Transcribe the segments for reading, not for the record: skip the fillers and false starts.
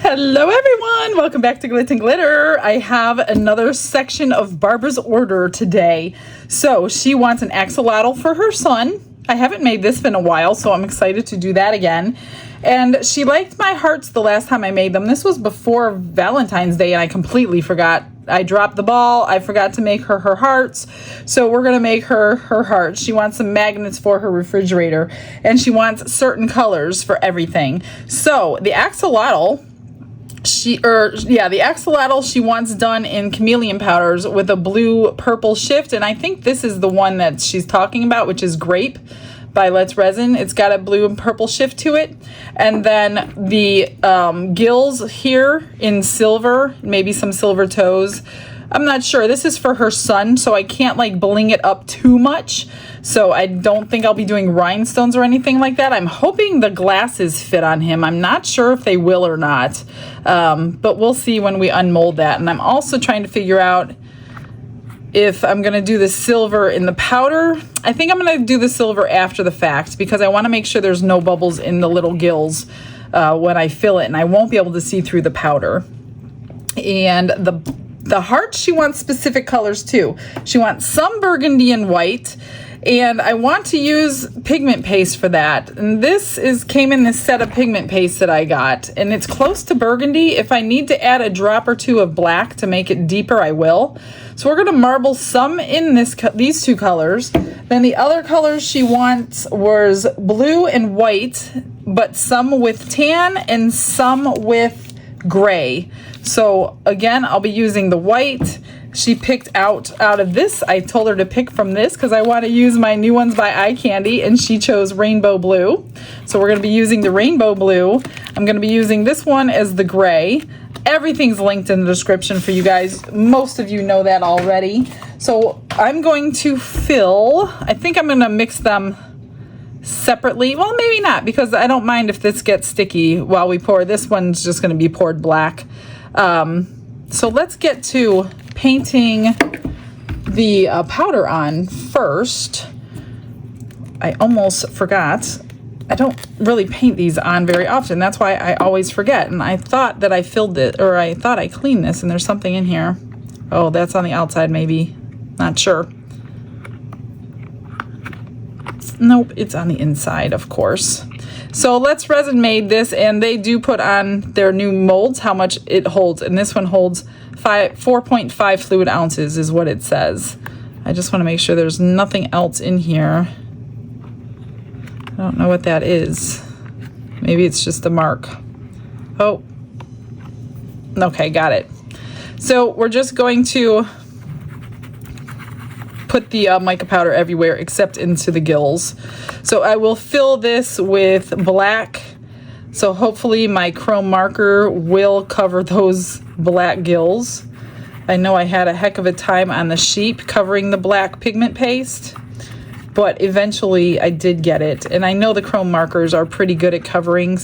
Hello everyone, welcome back to Glit and Glitter. I have another section of Barbara's order today. So she wants an axolotl for her son. I haven't made this in a while, so I'm excited to do that again. And she liked my hearts the last time I made them. This was before Valentine's Day and I completely forgot. I dropped the ball. I forgot to make her hearts. So we're going to make her hearts. She wants some magnets for her refrigerator and she wants certain colors for everything. So the axolotl, the axolotl she wants done in chameleon powders with a blue purple shift, and I think this is the one that she's talking about, which is Grape by Resin. It's got a blue and purple shift to it, and then the gills here in silver, maybe some silver toes. I'm not sure. This is for her son, so I can't like bling it up too much. So I don't think I'll be doing rhinestones or anything like that. I'm hoping the glasses fit on him. I'm not sure if they will or not, but we'll see when we unmold that. And I'm also trying to figure out if I'm going to do the silver in the powder. I think I'm going to do the silver after the fact because I want to make sure there's no bubbles in the little gills when I fill it, and I won't be able to see through the powder. And the heart, she wants specific colors too. She wants some burgundy and white, and I want to use pigment paste for that. And this came in this set of pigment paste that I got, and it's close to burgundy. If I need to add a drop or two of black to make it deeper, I will. So we're going to marble some in these two colors. Then the other colors she wants was blue and white, but some with tan and some with gray. So again, I'll be using the white. She picked out of this. I told her to pick from this because I want to use my new ones by Eye Candy, and she chose rainbow blue. So we're going to be using the rainbow blue. I'm going to be using this one as the gray. Everything's linked in the description for you guys. Most of you know that already. So I'm going to fill, I think I'm going to mix them separately. Well, maybe not, because I don't mind if this gets sticky while we pour. This one's just going to be poured black. So let's get to painting the powder on first. I almost forgot. I don't really paint these on very often. That's why I always forget. And I thought that I filled it, or I thought I cleaned this, and there's something in here. Oh, that's on the outside maybe. Not sure. Nope, it's on the inside, of course. So Let's Resin made this, and they do put on their new molds how much it holds, and this one holds 4.5 fluid ounces is what it says. I just want to make sure there's nothing else in here. I don't know what that is. Maybe it's just a mark. Oh, okay, got it. So we're just going to put the mica powder everywhere except into the gills. So I will fill this with black. So hopefully my chrome marker will cover those black gills. I know I had a heck of a time on the sheep covering the black pigment paste, but eventually I did get it. And I know the chrome markers are pretty good at covering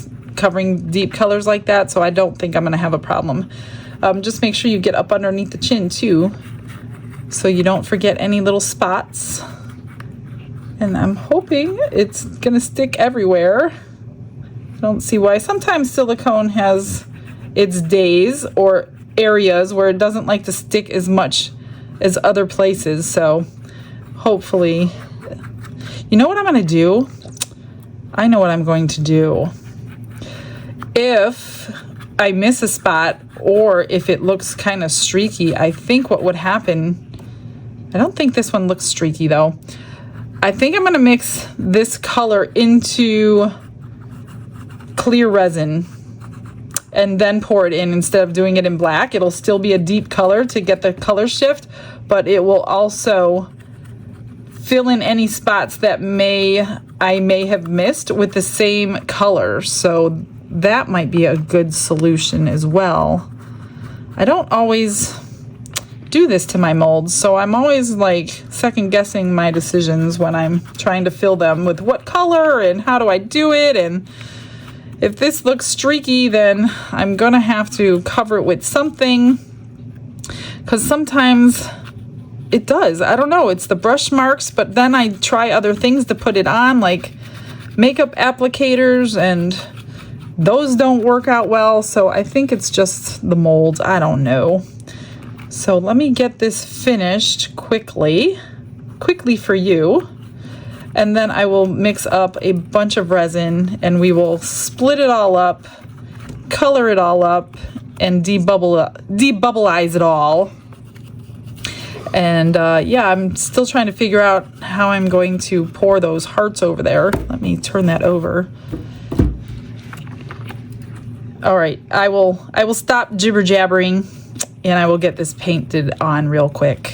deep colors like that, so I don't think I'm gonna have a problem. Just make sure you get up underneath the chin too, so you don't forget any little spots. And I'm hoping it's gonna stick everywhere. I don't see why. Sometimes silicone has its days or areas where it doesn't like to stick as much as other places, so hopefully. You know what I'm gonna do? I know what I'm going to do. If I miss a spot, or if it looks kind of streaky, I think what would happen, I don't think this one looks streaky though. I think I'm gonna mix this color into clear resin and then pour it in instead of doing it in black. It'll still be a deep color to get the color shift, but it will also fill in any spots that I may have missed with the same color. So that might be a good solution as well. I don't always do this to my molds, so I'm always like second guessing my decisions when I'm trying to fill them with what color and how do I do it. And if this looks streaky, then I'm gonna have to cover it with something, because sometimes it does. I don't know, it's the brush marks, but then I try other things to put it on, like makeup applicators, and those don't work out well, so I think it's just the molds. I don't know. So let me get this finished quickly for you. And then I will mix up a bunch of resin and we will split it all up, color it all up, and debubbleize it all. And yeah, I'm still trying to figure out how I'm going to pour those hearts over there. Let me turn that over. All right, I will stop jibber jabbering and I will get this painted on real quick.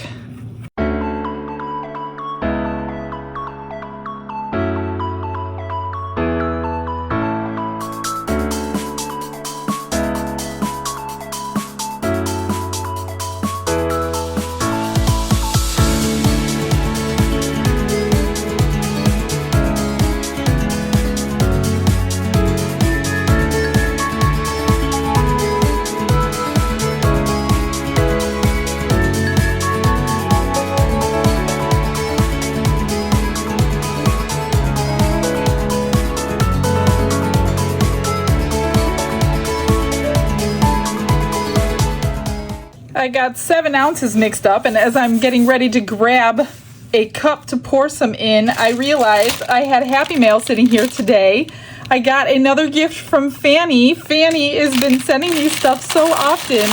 I got 7 ounces mixed up, and as I'm getting ready to grab a cup to pour some in, I realized I had Happy Mail sitting here today. I got another gift from Fanny. Fanny has been sending me stuff so often.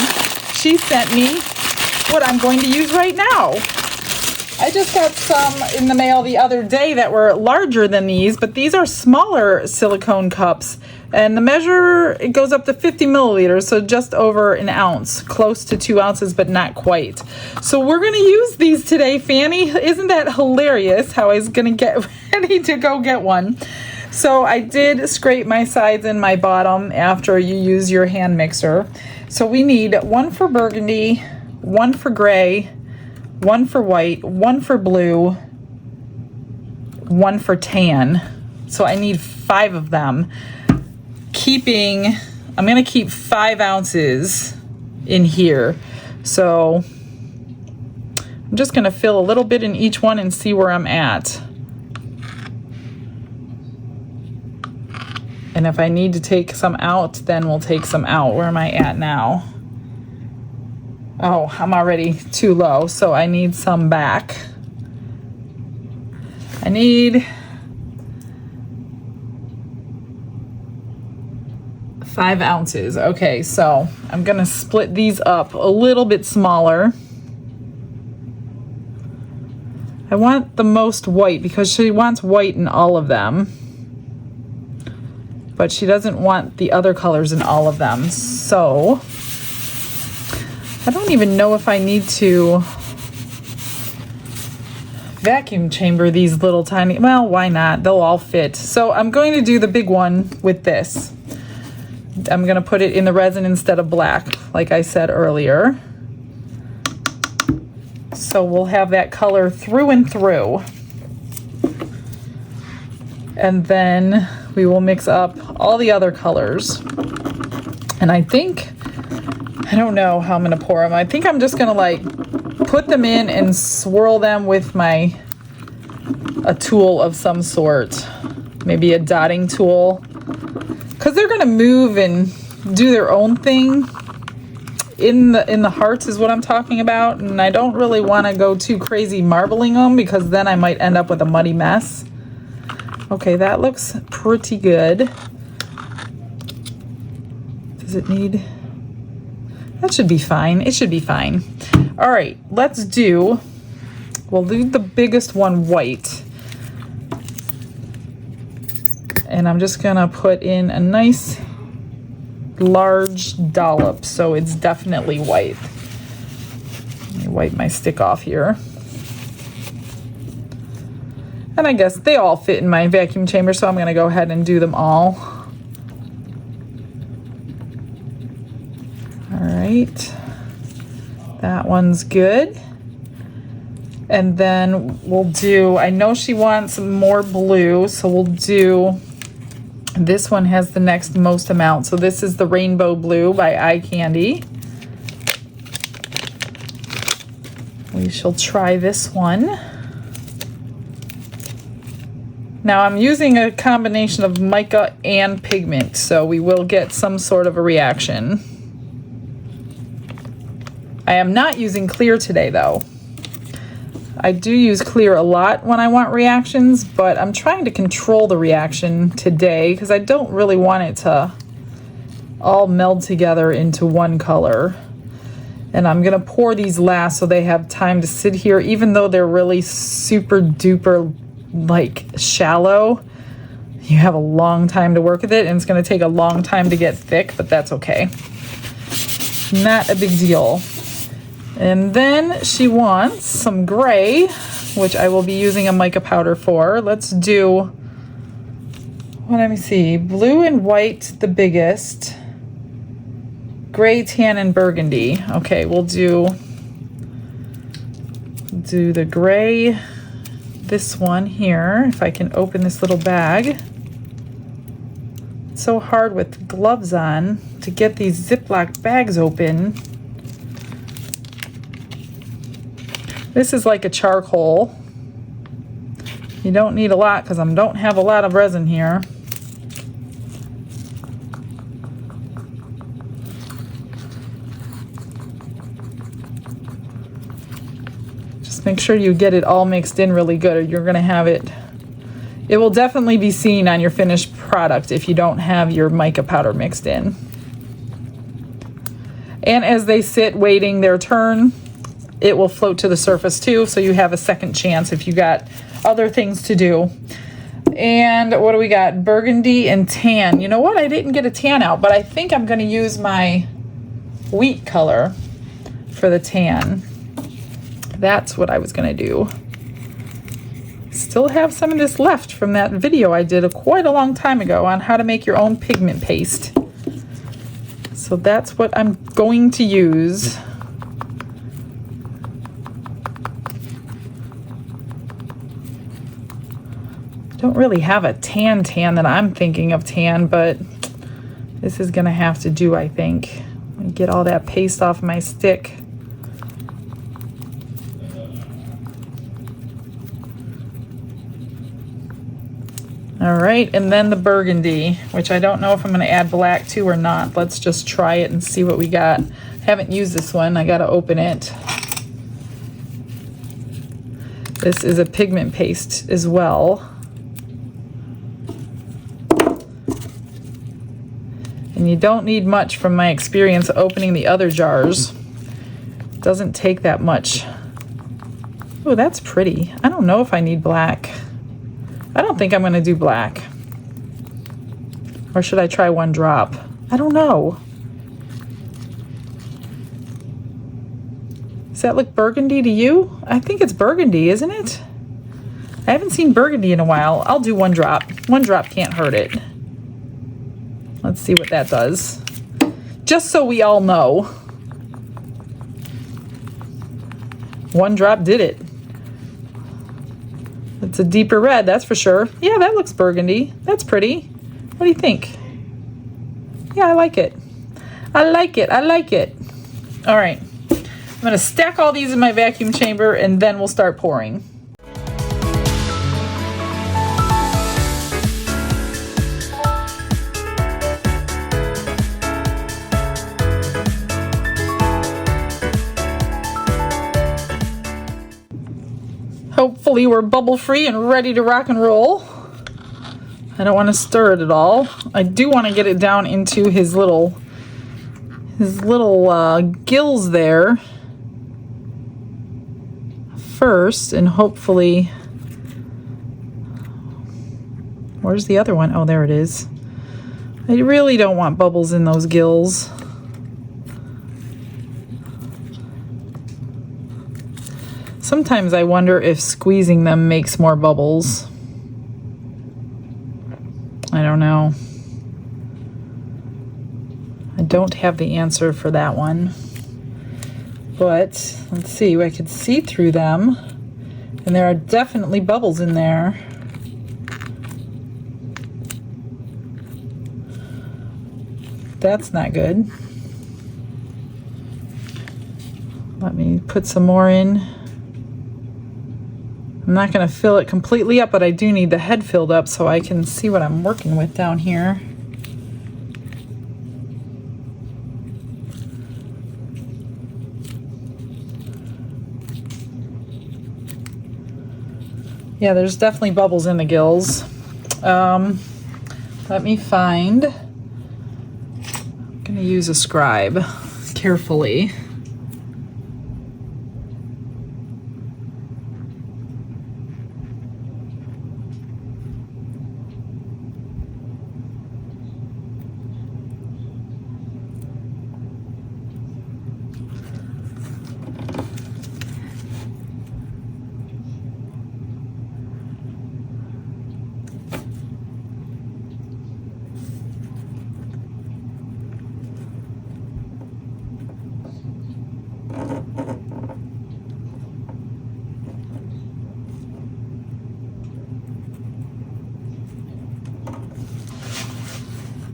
She sent me what I'm going to use right now. I just got some in the mail the other day that were larger than these, but these are smaller silicone cups. And the measure, it goes up to 50 milliliters, so just over an ounce, close to 2 ounces, but not quite. So we're going to use these today, Fanny. Isn't that hilarious how I was going to get ready to go get one? So I did scrape my sides and my bottom after you use your hand mixer. So we need 1 for burgundy, 1 for gray, 1 for white, 1 for blue, 1 for tan. So I need 5 of them. I'm going to keep 5 ounces in here. So I'm just going to fill a little bit in each one and see where I'm at. And if I need to take some out, then we'll take some out. Where am I at now? Oh, I'm already too low, so I need some back. I need 5 ounces. Okay, so I'm gonna split these up a little bit smaller. I want the most white because she wants white in all of them, but she doesn't want the other colors in all of them. So I don't even know if I need to vacuum chamber these little tiny, well, why not? They'll all fit. So I'm going to do the big one with this. I'm going to put it in the resin instead of black, like I said earlier. So we'll have that color through and through. And then we will mix up all the other colors. And I don't know how I'm going to pour them. I think I'm just going to like put them in and swirl them with a tool of some sort. Maybe a dotting tool. Because they're going to move and do their own thing in the hearts is what I'm talking about. And I don't really want to go too crazy marbling them because then I might end up with a muddy mess. Okay, that looks pretty good. Does it need... That should be fine. It should be fine. All right, we'll do the biggest one white. And I'm just gonna put in a nice large dollop so it's definitely white. Let me wipe my stick off here. And I guess they all fit in my vacuum chamber, so I'm gonna go ahead and do them all. All right, that one's good. And then we'll do, I know she wants more blue, so we'll do, this one has the next most amount. So this is the Rainbow Blue by Eye Candy. We shall try this one. Now I'm using a combination of mica and pigment, so we will get some sort of a reaction. I am not using clear today though. I do use clear a lot when I want reactions, but I'm trying to control the reaction today because I don't really want it to all meld together into one color. And I'm gonna pour these last so they have time to sit here, even though they're really super duper like shallow. You have a long time to work with it, and it's gonna take a long time to get thick, but that's okay. Not a big deal. And then she wants some gray, which I will be using a mica powder for. Let's do, let me see, blue and white the biggest, gray, tan, and burgundy. Okay, we'll do the gray, this one here, if I can open this little bag. It's so hard with gloves on to get these Ziploc bags open. This is like a charcoal. You don't need a lot because I don't have a lot of resin here. Just make sure you get it all mixed in really good, or you're gonna have it. It will definitely be seen on your finished product if you don't have your mica powder mixed in. And as they sit waiting their turn, it will float to the surface too, so you have a second chance if you got other things to do. And what do we got? Burgundy and tan. You know what? I didn't get a tan out, but I think I'm going to use my wheat color for the tan. That's what I was going to do. Still have some of this left from that video I did quite a long time ago on how to make your own pigment paste. So that's what I'm going to use. Don't really have a tan that I'm thinking of tan, but this is gonna have to do, I think. Let me get all that paste off my stick. All right, and then the burgundy, which I don't know if I'm gonna add black to or not. Let's just try it and see what we got. I haven't used this one, I gotta open it. This is a pigment paste as well. And you don't need much from my experience opening the other jars. It doesn't take that much. Oh, that's pretty. I don't know if I need black. I don't think I'm gonna do black. Or should I try one drop? I don't know. Does that look burgundy to you? I think it's burgundy, isn't it? I haven't seen burgundy in a while. I'll do one drop. One drop can't hurt it. Let's see what that does. Just so we all know. One drop did it. It's a deeper red, that's for sure. Yeah, that looks burgundy. That's pretty. What do you think? Yeah, I like it. I like it. I like it. All right. I'm going to stack all these in my vacuum chamber and then we'll start pouring. Hopefully we're bubble free and ready to rock and roll. I don't want to stir it at all. I do want to get it down into his little gills there first, and hopefully, where's the other one? Oh, there it is. I really don't want bubbles in those gills. Sometimes I wonder if squeezing them makes more bubbles. I don't know. I don't have the answer for that one. But let's see, I could see through them. And there are definitely bubbles in there. That's not good. Let me put some more in. I'm not going to fill it completely up, but I do need the head filled up so I can see what I'm working with down here. Yeah, there's definitely bubbles in the gills. Let me find, I'm going to use a scribe carefully.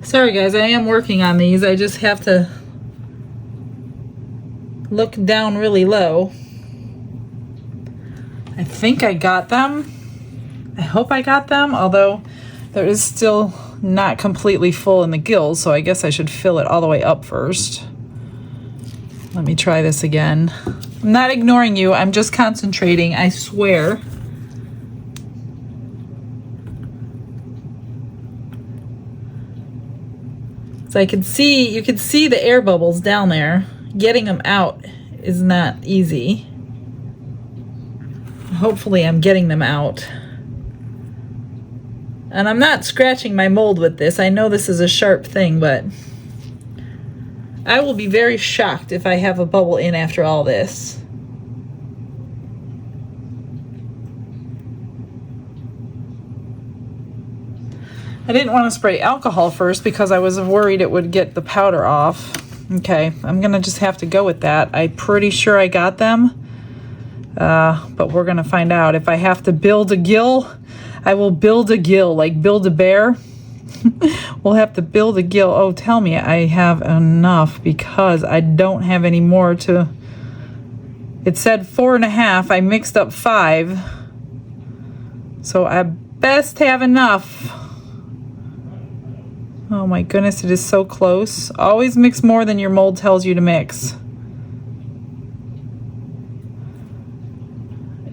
Sorry guys, I am working on these. I just have to look down really low. I think I got them. I hope I got them, although there is still not completely full in the gills, so I guess I should fill it all the way up first. Let me try this again. I'm not ignoring you, I'm just concentrating, I swear. So I can see, you can see the air bubbles down there. Getting them out is not easy. Hopefully I'm getting them out. And I'm not scratching my mold with this. I know this is a sharp thing, but I will be very shocked if I have a bubble in after all this. I didn't want to spray alcohol first because I was worried it would get the powder off. Okay, I'm gonna just have to go with that. I'm pretty sure I got them, but we're gonna find out. If I have to build a gill, I will build a gill, like build a bear. We'll have to build a gill. Oh, tell me I have enough, because I don't have any more to... It said 4.5, I mixed up 5. So I best have enough. Oh my goodness, it is so close. Always mix more than your mold tells you to mix.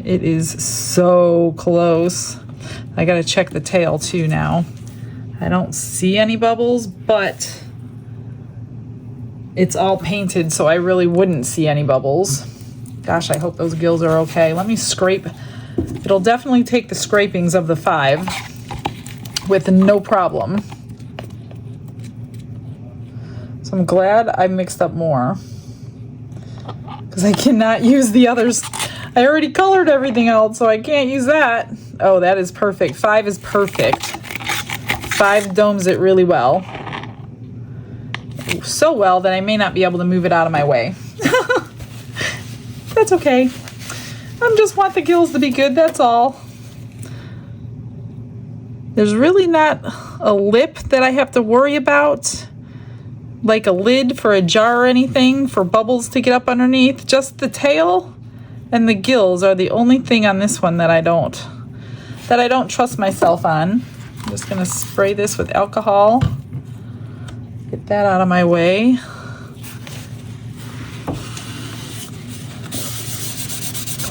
It is so close. I gotta check the tail too now. I don't see any bubbles, but it's all painted, so I really wouldn't see any bubbles. Gosh, I hope those gills are okay. Let me scrape. It'll definitely take the scrapings of the 5 with no problem. So I'm glad I mixed up more, because I cannot use the others. I already colored everything else, so I can't use that. Oh, that is perfect. 5 is perfect. 5 domes it really well. So well that I may not be able to move it out of my way. That's okay. I just want the gills to be good, that's all. There's really not a lip that I have to worry about, like a lid for a jar or anything for bubbles to get up underneath. Just the tail and the gills are the only thing on this one that I don't trust myself on. I'm just gonna spray this with alcohol. Get that out of my way.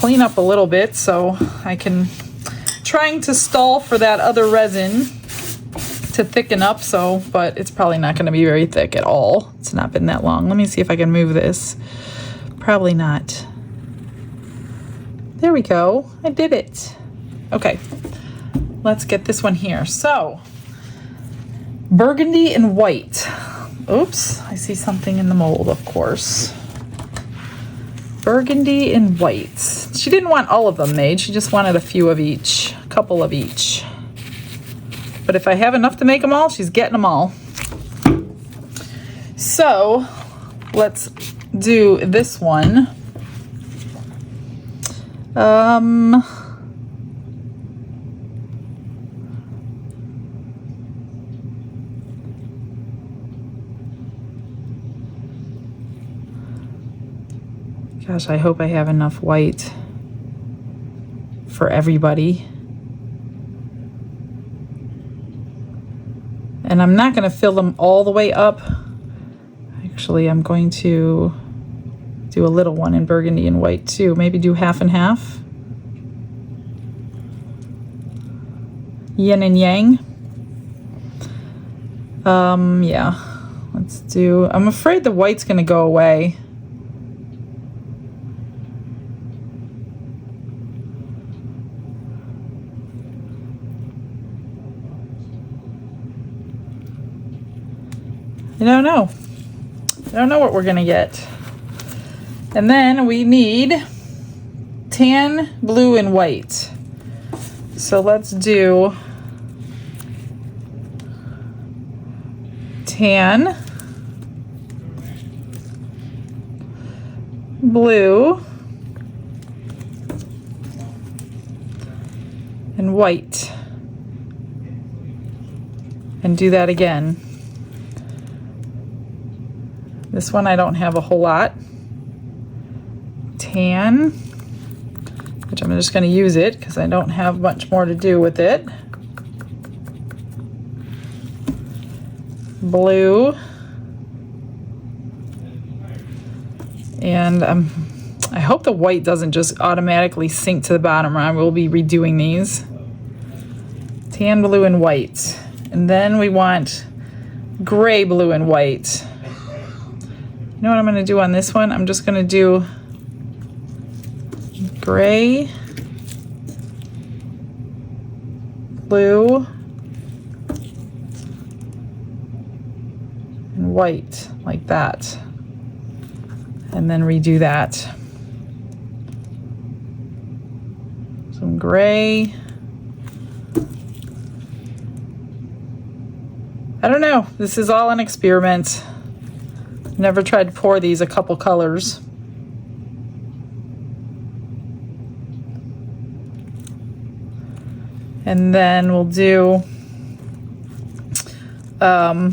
Clean up a little bit so I can, trying to stall for that other resin to thicken up, so, but it's probably not going to be very thick at all. It's not been that long. Let me see if I can move this. Probably not. There we go. I did it. Okay, let's get this one here. So, burgundy and white. Oops, I see something in the mold, of course. Burgundy and white. She didn't want all of them made. She just wanted a few of each, a couple of each. But if I have enough to make them all, she's getting them all. So let's do this one. Gosh, I hope I have enough white. for everybody. And I'm not going to fill them all the way up. Actually, I'm going to do a little one in burgundy and white too. Maybe do half and half. Yin and yang. Yeah. Let's do, I'm afraid the white's going to go away. I don't know. I don't know what we're gonna get. And then we need tan, blue, and white. So let's do tan, blue, and white. And do that again. This one I don't have a whole lot. Tan, which I'm just going to use it because I don't have much more to do with it. Blue. And I hope the white doesn't just automatically sink to the bottom, or I will be redoing these. Tan, blue, and white. And then we want gray, blue, and white. You know what I'm going to do on this one? I'm just going to do gray, blue, and white, like that. And then redo that. Some gray. I don't know. This is all an experiment. Never tried to pour these a couple colors. And then we'll do, that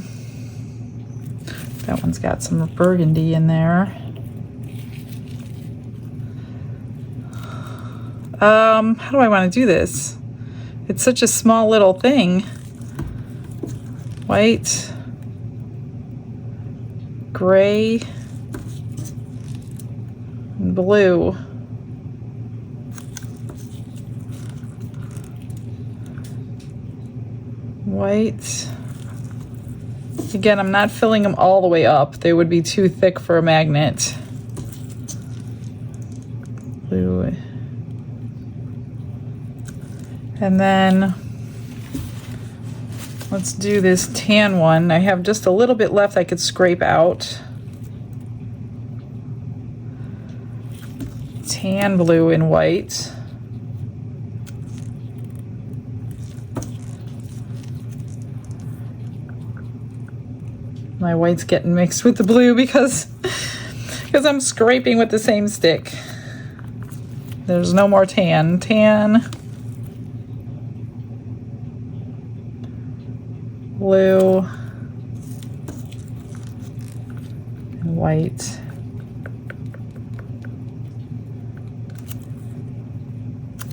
one's got some burgundy in there. How do I want to do this? It's such a small little thing. White. Gray and blue. White. Again, I'm not filling them all the way up. They would be too thick for a magnet. Blue. And then let's do this tan one. I have just a little bit left I could scrape out. Tan, blue, and white. My white's getting mixed with the blue because I'm scraping with the same stick. There's no more tan. Tan. Blue and white.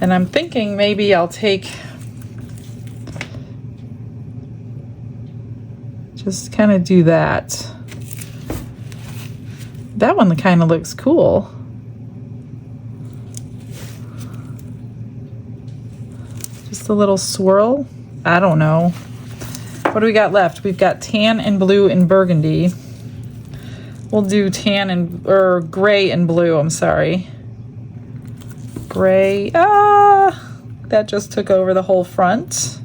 And I'm thinking maybe I'll take, just kind of do that. That one kind of looks cool. Just a little swirl. I don't know. What do we got left? We've got tan and blue and burgundy. We'll do tan and, or gray and blue, I'm sorry. Gray, that just took over the whole front.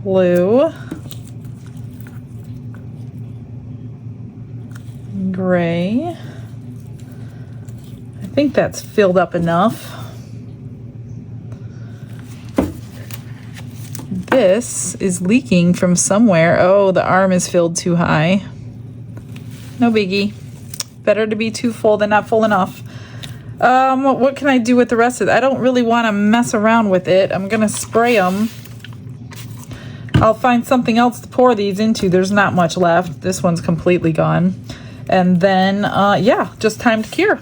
Blue. Gray. I think that's filled up enough. This is leaking from somewhere. Oh, the arm is filled too high. No biggie. Better to be too full than not full enough. What can I do with the rest of it? I don't really want to mess around with it. I'm going to spray them. I'll find something else to pour these into. There's not much left. This one's completely gone. And then, yeah, just time to cure.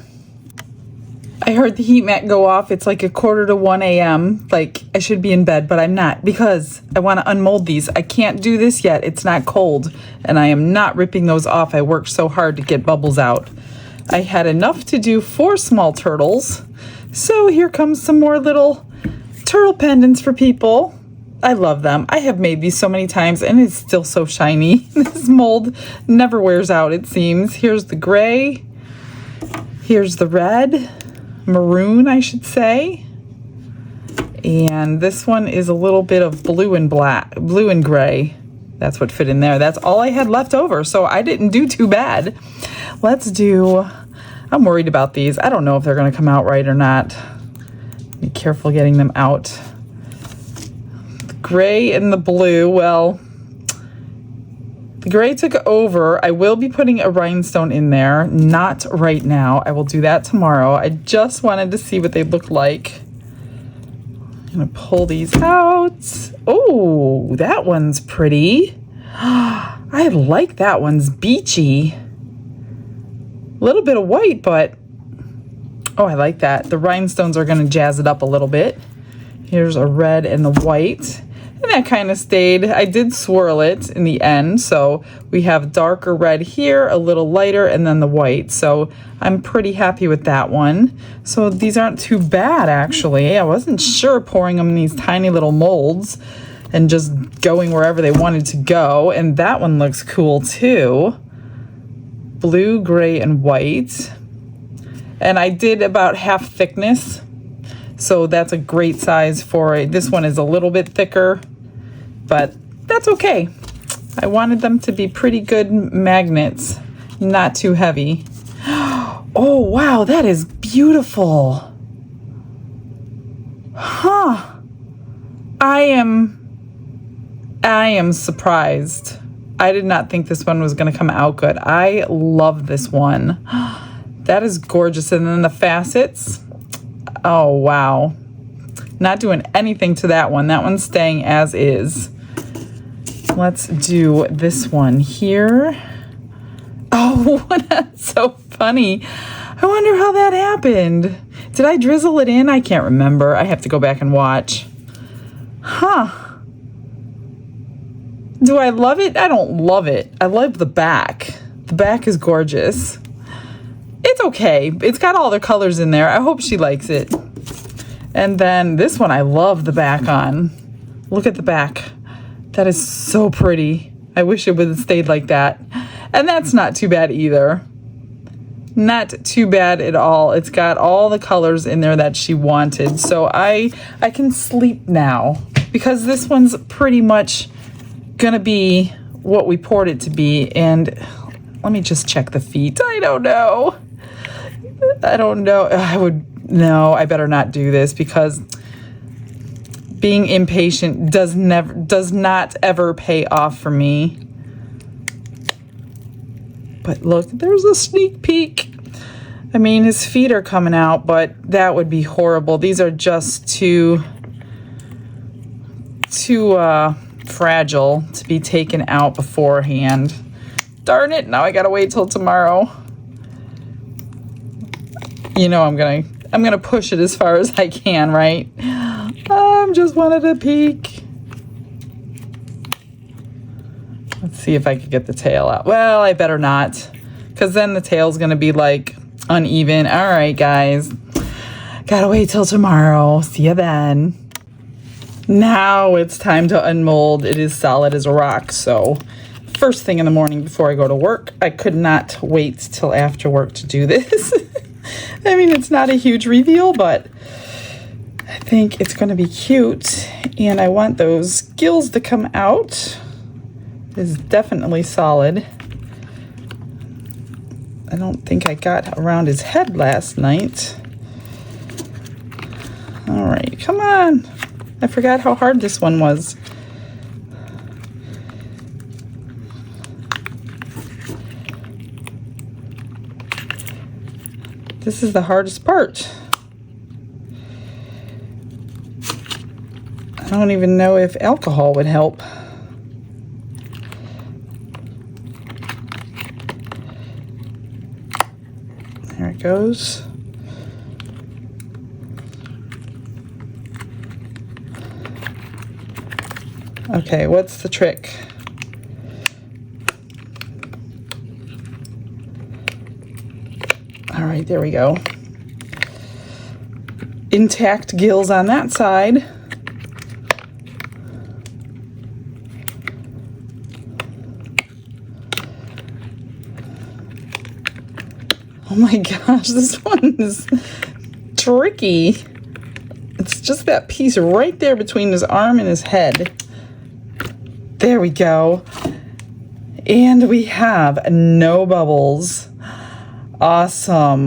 I heard the heat mat go off. It's like 1:45 a.m. Like I should be in bed, but I'm not because I want to unmold these. I can't do this yet. It's not cold and I am not ripping those off. I worked so hard to get bubbles out. I had enough to do 4 small turtles. So here comes some more little turtle pendants for people. I love them. I have made these so many times and it's still so shiny. This mold never wears out, it seems. Here's the gray. Here's the red. Maroon, I should say. And this one is a little bit of blue and black, blue and gray. That's what fit in there. That's all I had left over, so I didn't do too bad. Let's do, I'm worried about these. I don't know if they're gonna come out right or not. Be careful getting them out. The gray and the blue, well, the gray took over. I will be putting a rhinestone in there, not right now. I will do that tomorrow. I just wanted to see what they look like. I'm gonna pull these out. Oh, that one's pretty. I like that one's beachy. A little bit of white, but oh, I like that. The rhinestones are gonna jazz it up a little bit. Here's a red and the white. And that kind of stayed. I did swirl it in the end, so we have darker red here, a little lighter, and then the white. So I'm pretty happy with that one. So these aren't too bad, actually. I wasn't sure pouring them in these tiny little molds and just going wherever they wanted to go. And that one looks cool too. Blue, gray, and white. And I did about half thickness. So that's a great size for it. This one is a little bit thicker, but that's okay. I wanted them to be pretty good magnets, not too heavy. Oh, wow, that is beautiful. Huh. I am surprised. I did not think this one was going to come out good. I love this one. That is gorgeous. And then the facets. Oh, wow. Not doing anything to that one. That one's staying as is. Let's do this one here. Oh, that's so funny. I wonder how that happened. Did I drizzle it in? I can't remember. I have to go back and watch. Huh. Do I love it? I don't love it. I love the back. The back is gorgeous. It's okay. It's got all the colors in there. I hope she likes it. And then this one, I love the back on. Look at the back. That is so pretty. I wish it would have stayed like that. And that's not too bad either. Not too bad at all. It's got all the colors in there that she wanted. So I can sleep now because this one's pretty much gonna be what we poured it to be. And let me just check the feet. I don't know. No, I better not do this because being impatient does not ever pay off for me. But look, there's a sneak peek. I mean, his feet are coming out, but that would be horrible. These are just too fragile to be taken out beforehand. Darn it, now I gotta wait till tomorrow. You know I'm gonna push it as far as I can, right? Just wanted a peek. Let's see if I could get the tail out. Well, I better not, because then the tail's gonna be like uneven. All right, guys, gotta wait till tomorrow. See you then. Now it's time to unmold. It is solid as a rock, so first thing in the morning before I go to work. I could not wait till after work to do this. I mean, it's not a huge reveal, but I think it's going to be cute. And I want those gills to come out. It's definitely solid. I don't think I got around his head last night. All right, come on. I forgot how hard this one was. This is the hardest part. I don't even know if alcohol would help. There it goes. Okay, what's the trick? All right, there we go. Intact gills on that side. Oh my gosh, this one is tricky. It's just that piece right there between his arm and his head. There we go. And we have no bubbles. Awesome.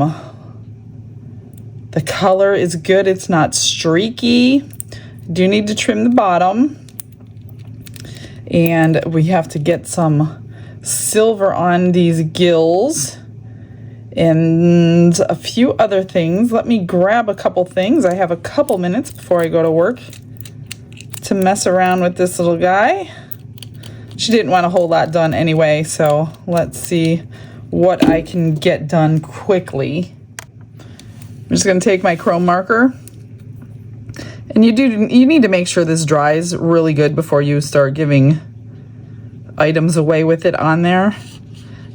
The color is good. It's not streaky. Do need to trim the bottom. And we have to get some silver on these gills and a few other things. Let me grab a couple things. I have a couple minutes before I go to work to mess around with this little guy. She didn't want a whole lot done anyway, so let's see what I can get done quickly. I'm just going to take my chrome marker, and you need to make sure this dries really good before you start giving items away with it on there.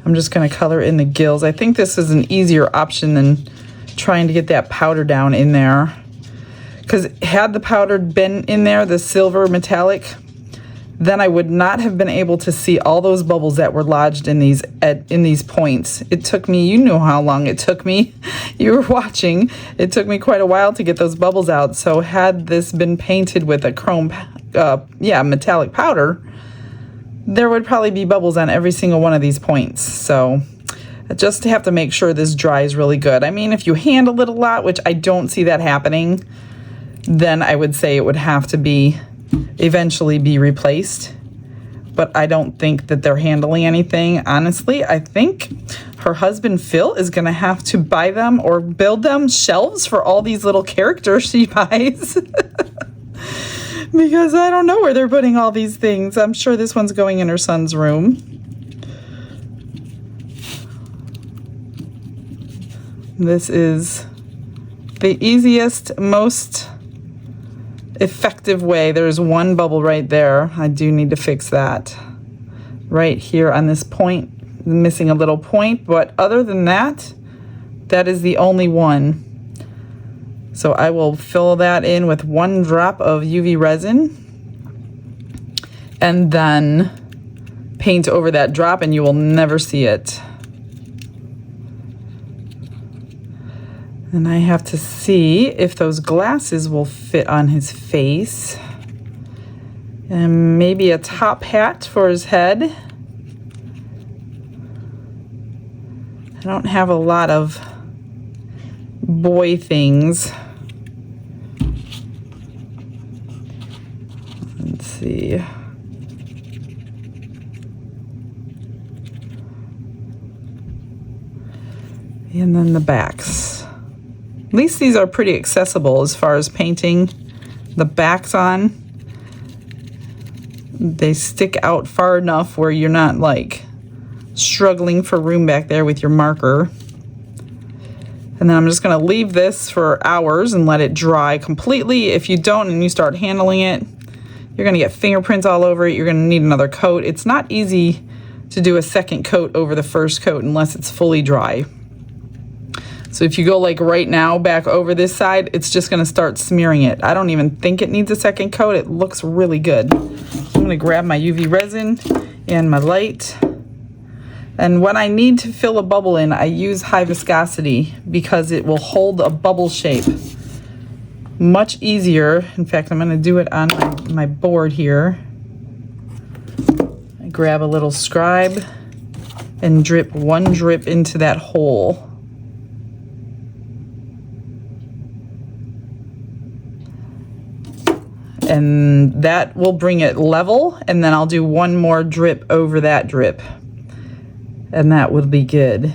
I'm just going to color in the gills. I think this is an easier option than trying to get that powder down in there, because had the powder been in there, the silver metallic, then I would not have been able to see all those bubbles that were lodged in these points. It took me, you know how long it took me. You were watching. It took me quite a while to get those bubbles out. So had this been painted with a chrome, metallic powder, there would probably be bubbles on every single one of these points. So just have to make sure this dries really good. I mean, if you handle it a lot, which I don't see that happening, then I would say it would have to eventually be replaced. But I don't think that they're handling anything. Honestly, I think her husband Phil is gonna have to buy them or build them shelves for all these little characters she buys. Because I don't know where they're putting all these things. I'm sure this one's going in her son's room. This is the easiest, most effective way. There's one bubble right there. I do need to fix that. Right here on this point, missing a little point, but other than that, that is the only one. So I will fill that in with 1 drop of UV resin and then paint over that drop, and you will never see it. And I have to see if those glasses will fit on his face. And maybe a top hat for his head. I don't have a lot of boy things. Let's see. And then the backs. At least these are pretty accessible as far as painting the backs on. They stick out far enough where you're not like struggling for room back there with your marker. And then I'm just going to leave this for hours and let it dry completely. If you don't and you start handling it, you're going to get fingerprints all over it. You're going to need another coat. It's not easy to do a second coat over the first coat unless it's fully dry. So if you go like right now back over this side, it's just going to start smearing it. I don't even think it needs a second coat. It looks really good. I'm going to grab my UV resin and my light. And when I need to fill a bubble in, I use high viscosity because it will hold a bubble shape much easier. In fact, I'm going to do it on my board here. I grab a little scribe and drip 1 drip into that hole. And that will bring it level, and then I'll do 1 more drip over that drip. And that will be good.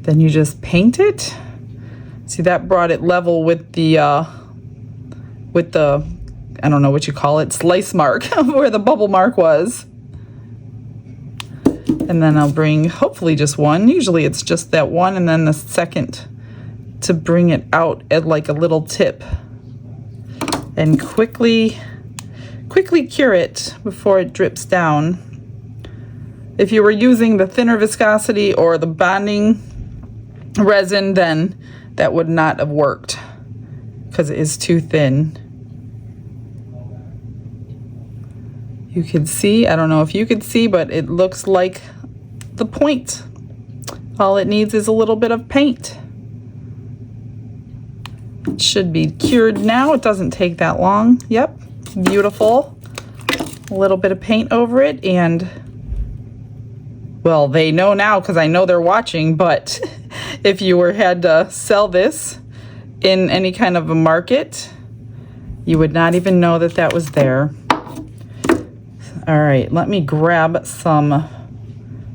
Then you just paint it. See, that brought it level with the I don't know what you call it, slice mark where the bubble mark was. And then I'll bring hopefully just 1. Usually it's just that 1, and then the second to bring it out at like a little tip. And quickly quickly cure it before it drips down. If you were using the thinner viscosity or the bonding resin, then that would not have worked because it is too thin. You can see, I don't know if you could see, but it looks like the point. All it needs is a little bit of paint. It should be cured now. It doesn't take that long. Yep, beautiful. A little bit of paint over it, and well, they know now because I know they're watching, but if you had to sell this in any kind of a market, you would not even know that that was there. All right, let me grab some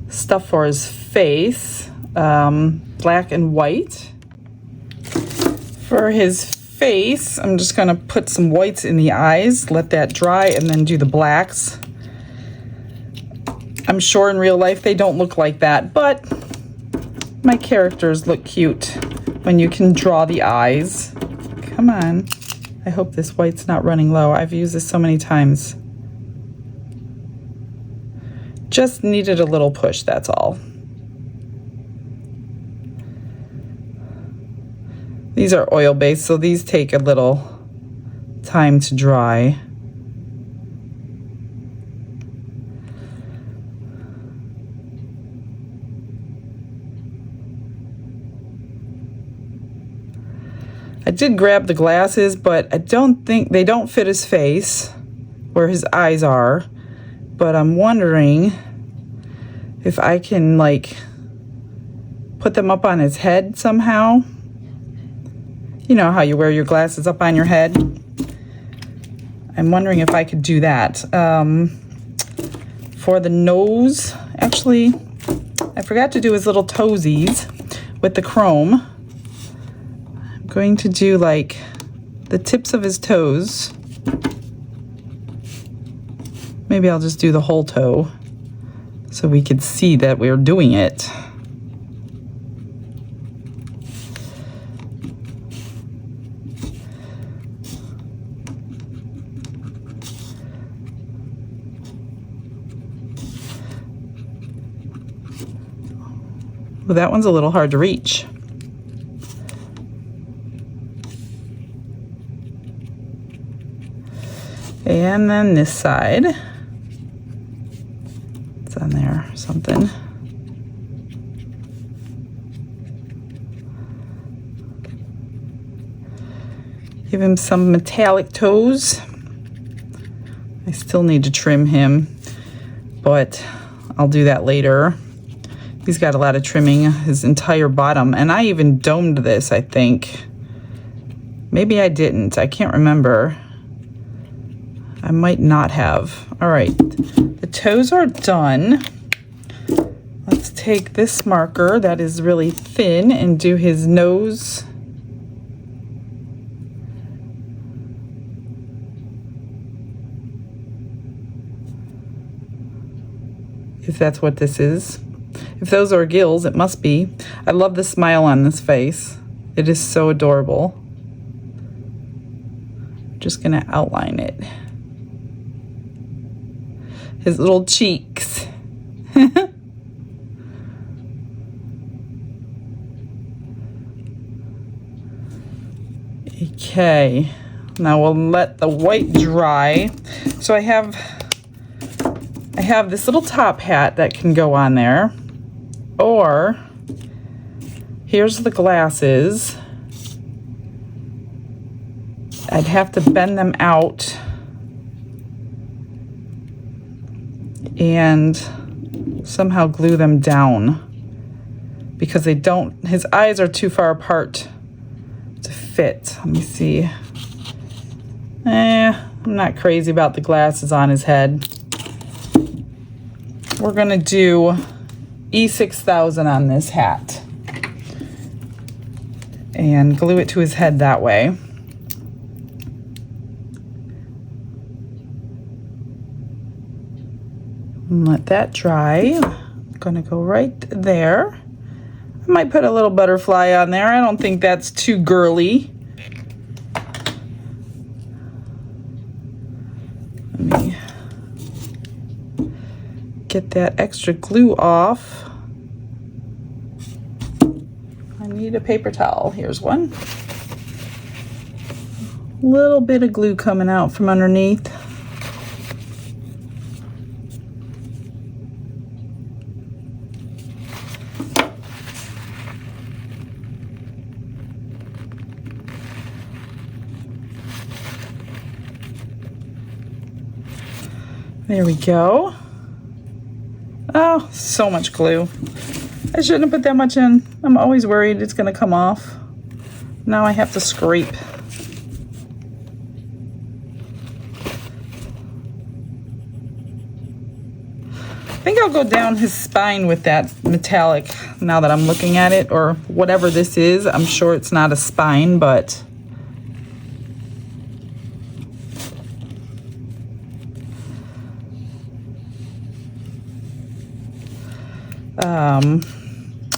stuff for his face, black and white. For his face, I'm just gonna put some whites in the eyes, let that dry, and then do the blacks. I'm sure in real life they don't look like that, but my characters look cute when you can draw the eyes. Come on. I hope this white's not running low. I've used this so many times. Just needed a little push, that's all. These are oil-based, so these take a little time to dry. I did grab the glasses, but I don't think they don't fit his face where his eyes are. But I'm wondering if I can like put them up on his head somehow. You know how you wear your glasses up on your head? I'm wondering if I could do that. For the nose, actually, I forgot to do his little toesies with the chrome. I'm going to do like the tips of his toes. Maybe I'll just do the whole toe so we could see that we're doing it. Well, that one's a little hard to reach. And then this side. It's on there or something. Give him some metallic toes. I still need to trim him, but I'll do that later. He's got a lot of trimming, his entire bottom, and I even domed this, I think. Maybe I didn't, I can't remember. I might not have. All right, the toes are done. Let's take this marker that is really thin and do his nose. If that's what this is. If those are gills, it must be. I love the smile on this face. It is so adorable. Just gonna outline it. His little cheeks. Okay, now we'll let the white dry. So I have this little top hat that can go on there. Or, here's the glasses. I'd have to bend them out and somehow glue them down because they don't, his eyes are too far apart to fit. Let me see. I'm not crazy about the glasses on his head. We're gonna do E6000 on this hat and glue it to his head that way. And let that dry. I'm gonna go right there. I might put a little butterfly on there. I don't think that's too girly. Let me get that extra glue off. I need a paper towel. Here's one. Little bit of glue coming out from underneath. There we go. Oh, so much glue. I shouldn't have put that much in. I'm always worried it's going to come off. Now I have to scrape. I think I'll go down his spine with that metallic now that I'm looking at it, or whatever this is. I'm sure it's not a spine, but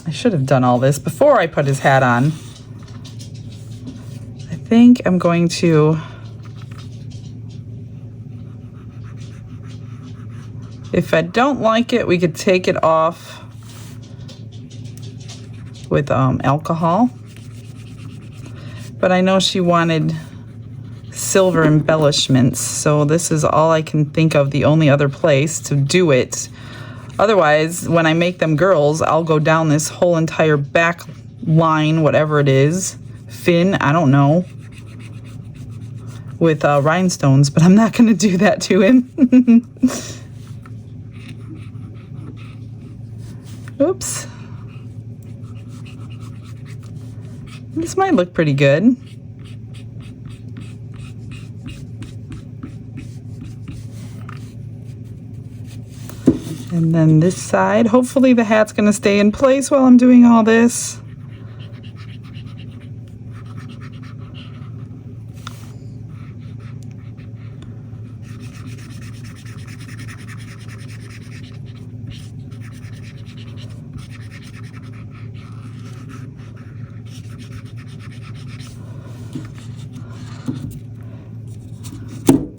I should have done all this before I put his hat on. I think I'm going to, if I don't like it, we could take it off with alcohol. But I know she wanted silver embellishments, so this is all I can think of, the only other place to do it. Otherwise, when I make them girls, I'll go down this whole entire back line, whatever it is, fin, I don't know, with rhinestones, but I'm not going to do that to him. Oops. This might look pretty good. And then this side, hopefully the hat's going to stay in place while I'm doing all this.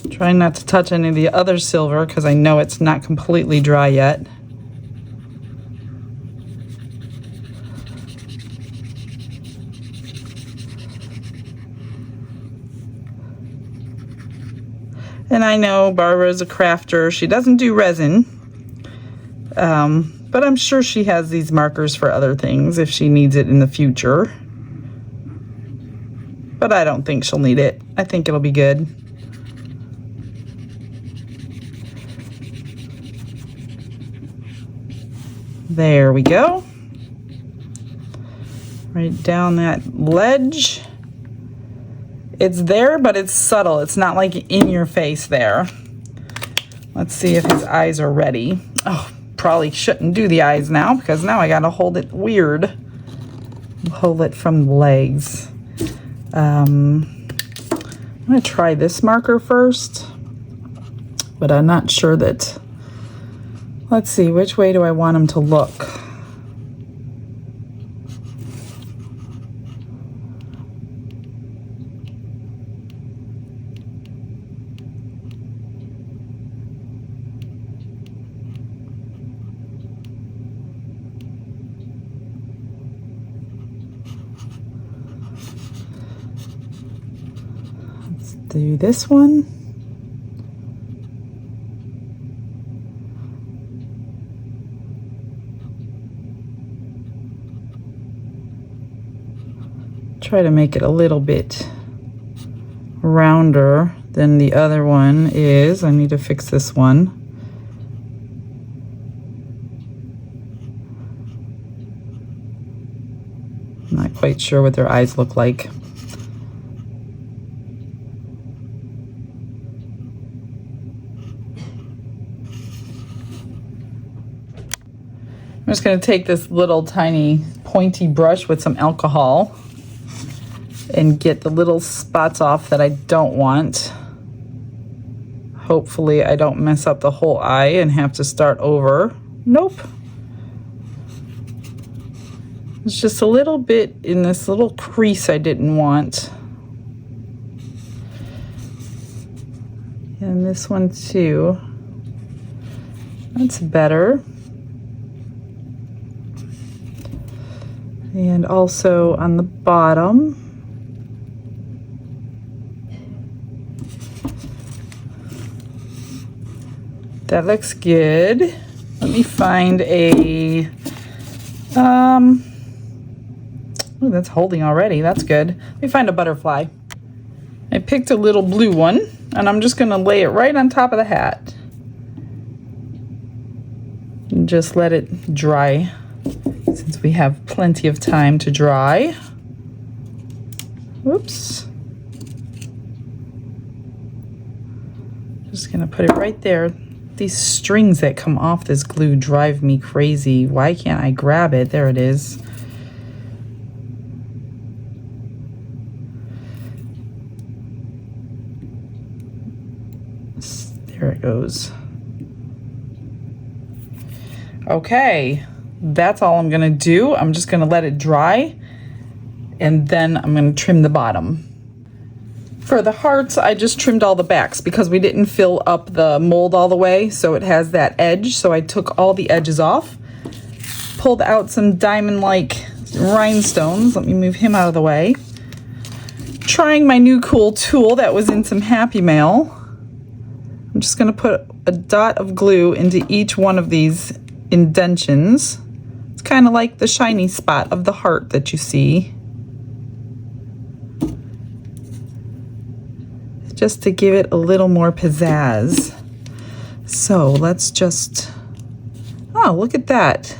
Trying not to touch any of the other silver because I know it's not completely dry yet. And I know Barbara's a crafter. She doesn't do resin. But I'm sure she has these markers for other things if she needs it in the future. But I don't think she'll need it. I think it'll be good. There we go. Right down that ledge. It's there, but it's subtle. It's not like in your face there. Let's see if his eyes are ready. Oh, probably shouldn't do the eyes now because now I gotta hold it weird. Hold it from the legs. I'm gonna try this marker first, but I'm not sure that. Let's see, which way do I want him to look? Let's do this one. Try to make it a little bit rounder than the other one is. I need to fix this one. I'm not quite sure what their eyes look like. I'm just going to take this little tiny pointy brush with some alcohol and get the little spots off that I don't want. Hopefully I don't mess up the whole eye and have to start over. Nope. It's just a little bit in this little crease I didn't want. And this one too. That's better. And also on the bottom. That looks good. Let me find a, oh, that's holding already. That's good. Let me find a butterfly. I picked a little blue one, and I'm just gonna lay it right on top of the hat. And just let it dry, since we have plenty of time to dry. Whoops. Just gonna put it right there. These strings that come off this glue drive me crazy. Why can't I grab it? There it is. There it goes. Okay, that's all I'm gonna do. I'm just gonna let it dry, and then I'm gonna trim the bottom. For the hearts, I just trimmed all the backs because we didn't fill up the mold all the way, so it has that edge. So I took all the edges off, pulled out some diamond-like rhinestones. Let me move him out of the way. Trying my new cool tool that was in some Happy Mail. I'm just gonna put a dot of glue into each one of these indentions. It's kind of like the shiny spot of the heart that you see. Just to give it a little more pizzazz. So let's just, oh, look at that.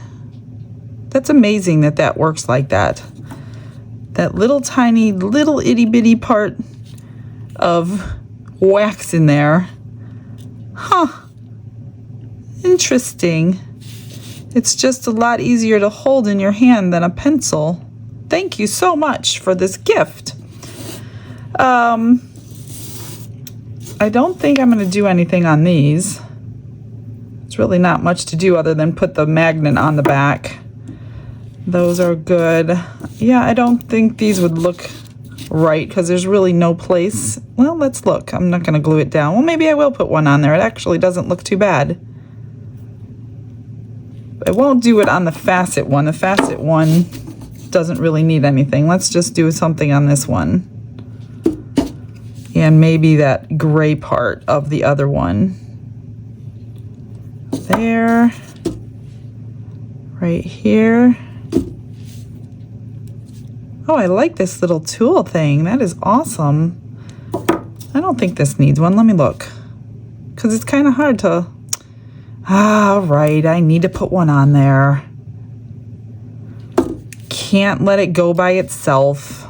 That's amazing that that works like that. That little tiny, little itty bitty part of wax in there. Huh, interesting. It's just a lot easier to hold in your hand than a pencil. Thank you so much for this gift. I don't think I'm going to do anything on these. It's really not much to do other than put the magnet on the back. Those are good. Yeah, I don't think these would look right because there's really no place. Well, let's look. I'm not going to glue it down. Well, maybe I will put one on there. It actually doesn't look too bad. I won't do it on the facet one. The facet one doesn't really need anything. Let's just do something on this one. And maybe that gray part of the other one. There. Right here. Oh, I like this little tool thing. That is awesome. I don't think this needs one. Let me look. Because it's kind of hard to... all right, I need to put one on there. Can't let it go by itself.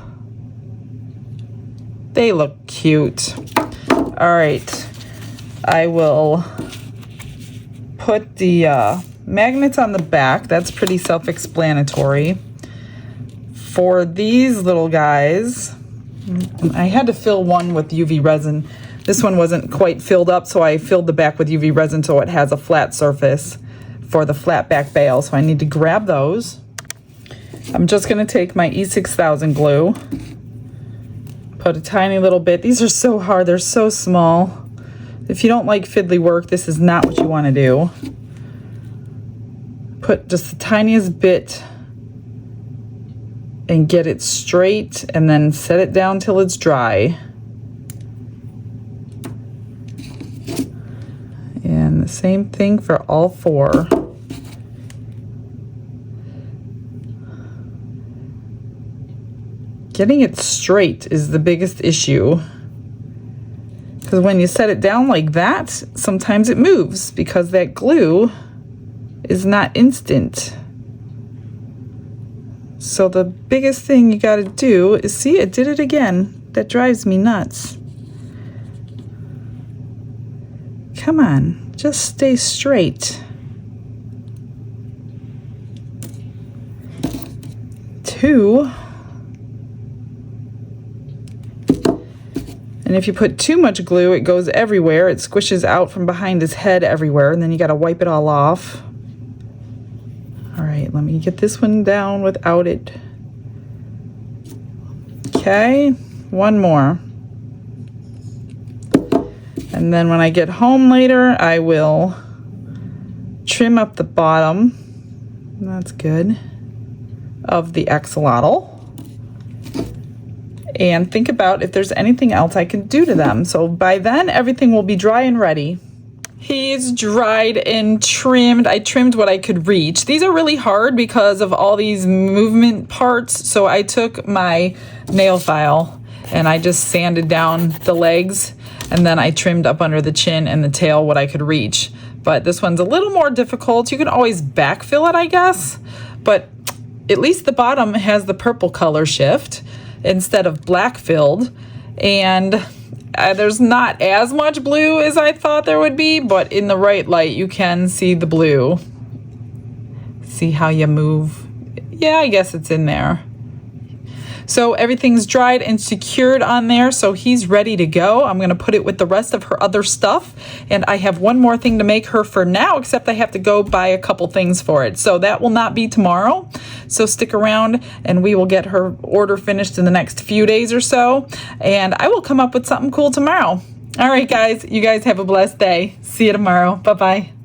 They look cute. All right, I will put the magnets on the back. That's pretty self-explanatory. For these little guys, I had to fill one with UV resin. This one wasn't quite filled up, so I filled the back with UV resin so it has a flat surface for the flat back bail. So I need to grab those. I'm just gonna take my E6000 glue. Put a tiny little bit. These are so hard, they're so small. If you don't like fiddly work, this is not what you want to do. Put just the tiniest bit and get it straight, and then set it down till it's dry. And the same thing for all four. Getting it straight is the biggest issue, because when you set it down like that, sometimes it moves because that glue is not instant. So the biggest thing you got to do is, see, it did it again. That drives me nuts. Come on, just stay straight. 2. And if you put too much glue, it goes everywhere. It squishes out from behind his head everywhere, and then you got to wipe it all off. All right, let me get this one down without it. Okay, one more. And then when I get home later, I will trim up the bottom. That's good. Of the axolotl. And think about if there's anything else I can do to them. So by then, everything will be dry and ready. He's dried and trimmed. I trimmed what I could reach. These are really hard because of all these movement parts. So I took my nail file and I just sanded down the legs, and then I trimmed up under the chin and the tail what I could reach. But this one's a little more difficult. You can always backfill it, I guess. But at least the bottom has the purple color shift instead of black filled, and there's not as much blue as I thought there would be, but in the right light you can see the blue. See how you move? Yeah, I guess it's in there. So everything's dried and secured on there, so he's ready to go. I'm going to put it with the rest of her other stuff, and I have one more thing to make her for now, except I have to go buy a couple things for it. So that will not be tomorrow. So stick around and we will get her order finished in the next few days or so, and I will come up with something cool tomorrow. All right, guys, you guys have a blessed day. See you tomorrow. Bye-bye.